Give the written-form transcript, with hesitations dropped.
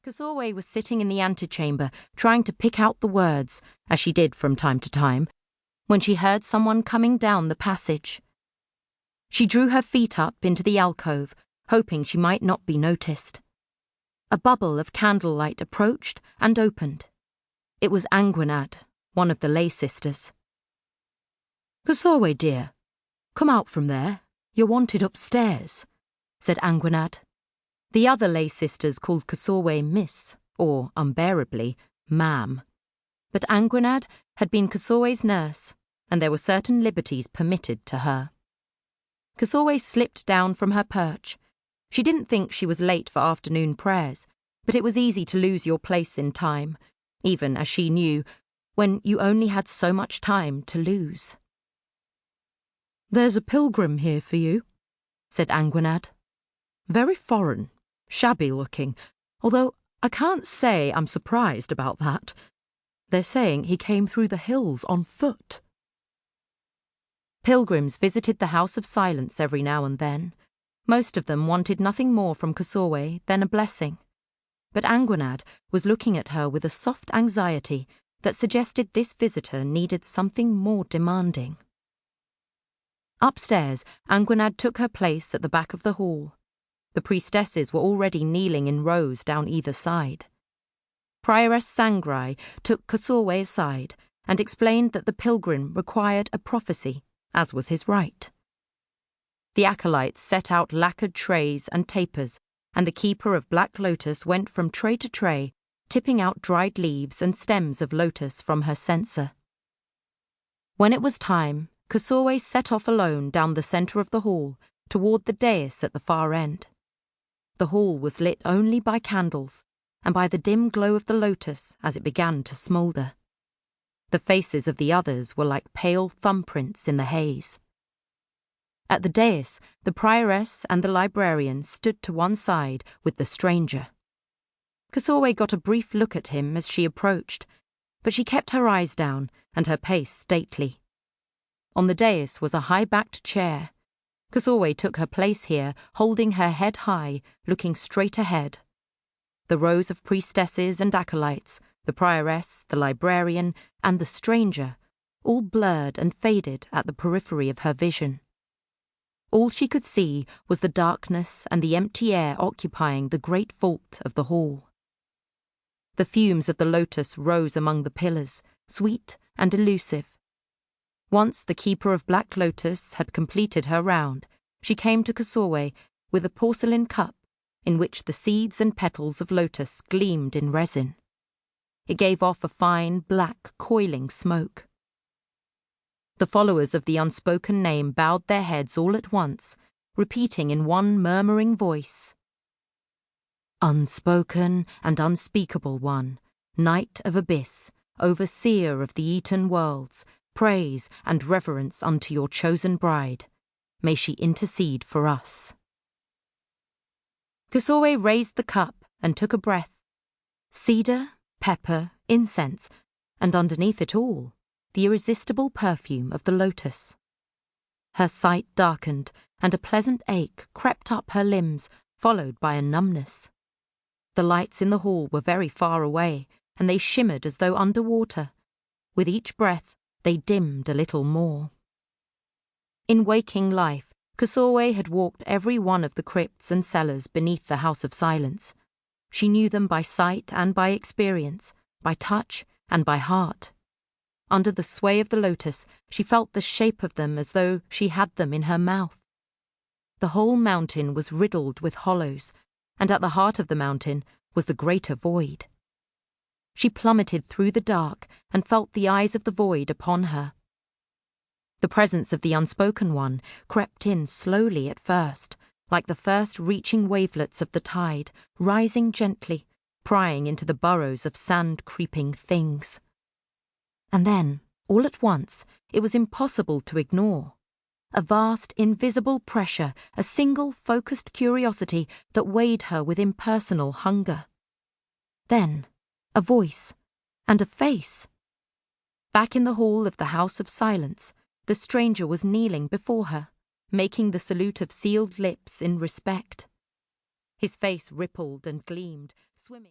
Csorwe was sitting in the antechamber, trying to pick out the words, as she did from time to time, when she heard someone coming down the passage. She drew her feet up into the alcove, hoping she might not be noticed. A bubble of candlelight approached and opened. It was Anguinad, one of the lay sisters. "Csorwe, dear, come out from there. You're wanted upstairs," said Anguinad. The other lay sisters called Csorwe Miss, or, unbearably, Ma'am. But Anguinad had been Csorwe's nurse, and there were certain liberties permitted to her. Csorwe slipped down from her perch. She didn't think she was late for afternoon prayers, but it was easy to lose your place in time, even as she knew, when you only had so much time to lose. "There's a pilgrim here for you," said Anguinad. "Very foreign, shabby-looking, although I can't say I'm surprised about that. They're saying he came through the hills on foot." Pilgrims visited the House of Silence every now and then. Most of them wanted nothing more from Csorwe than a blessing. But Anguinad was looking at her with a soft anxiety that suggested this visitor needed something more demanding. Upstairs, Anguinad took her place at the back of the hall. The priestesses were already kneeling in rows down either side. Prioress Sangrai took Csorwe aside and explained that the pilgrim required a prophecy, as was his right. The acolytes set out lacquered trays and tapers, and the keeper of Black Lotus went from tray to tray, tipping out dried leaves and stems of lotus from her censer. When it was time, Csorwe set off alone down the centre of the hall, toward the dais at the far end. The hall was lit only by candles, and by the dim glow of the lotus as it began to smoulder. The faces of the others were like pale thumbprints in the haze. At the dais, the prioress and the librarian stood to one side with the stranger. Csorwe got a brief look at him as she approached, but she kept her eyes down and her pace stately. On the dais was a high-backed chair. Csorwe took her place here, holding her head high, looking straight ahead. The rows of priestesses and acolytes, the prioress, the librarian, and the stranger, all blurred and faded at the periphery of her vision. All she could see was the darkness and the empty air occupying the great vault of the hall. The fumes of the lotus rose among the pillars, sweet and elusive. Once the keeper of Black Lotus had completed her round, she came to Csorwe with a porcelain cup in which the seeds and petals of lotus gleamed in resin. It gave off a fine, black, coiling smoke. The followers of the Unspoken name bowed their heads all at once, repeating in one murmuring voice, "Unspoken and unspeakable one, Knight of Abyss, overseer of the Eaten worlds, praise and reverence unto your chosen bride. May she intercede for us." Csorwe raised the cup and took a breath. Cedar, pepper, incense, and underneath it all, the irresistible perfume of the lotus. Her sight darkened, and a pleasant ache crept up her limbs, followed by a numbness. The lights in the hall were very far away, and they shimmered as though under water. With each breath, they dimmed a little more. In waking life, Csorwe had walked every one of the crypts and cellars beneath the House of Silence. She knew them by sight and by experience, by touch and by heart. Under the sway of the lotus, she felt the shape of them as though she had them in her mouth. The whole mountain was riddled with hollows, and at the heart of the mountain was the greater void. She plummeted through the dark and felt the eyes of the void upon her. The presence of the Unspoken one crept in slowly at first, like the first reaching wavelets of the tide, rising gently, prying into the burrows of sand-creeping things. And then, all at once, it was impossible to ignore. A vast, invisible pressure, a single focused curiosity that weighed her with impersonal hunger. Then, a voice, and a face. Back in the hall of the House of Silence, the stranger was kneeling before her, making the salute of sealed lips in respect. His face rippled and gleamed, swimming.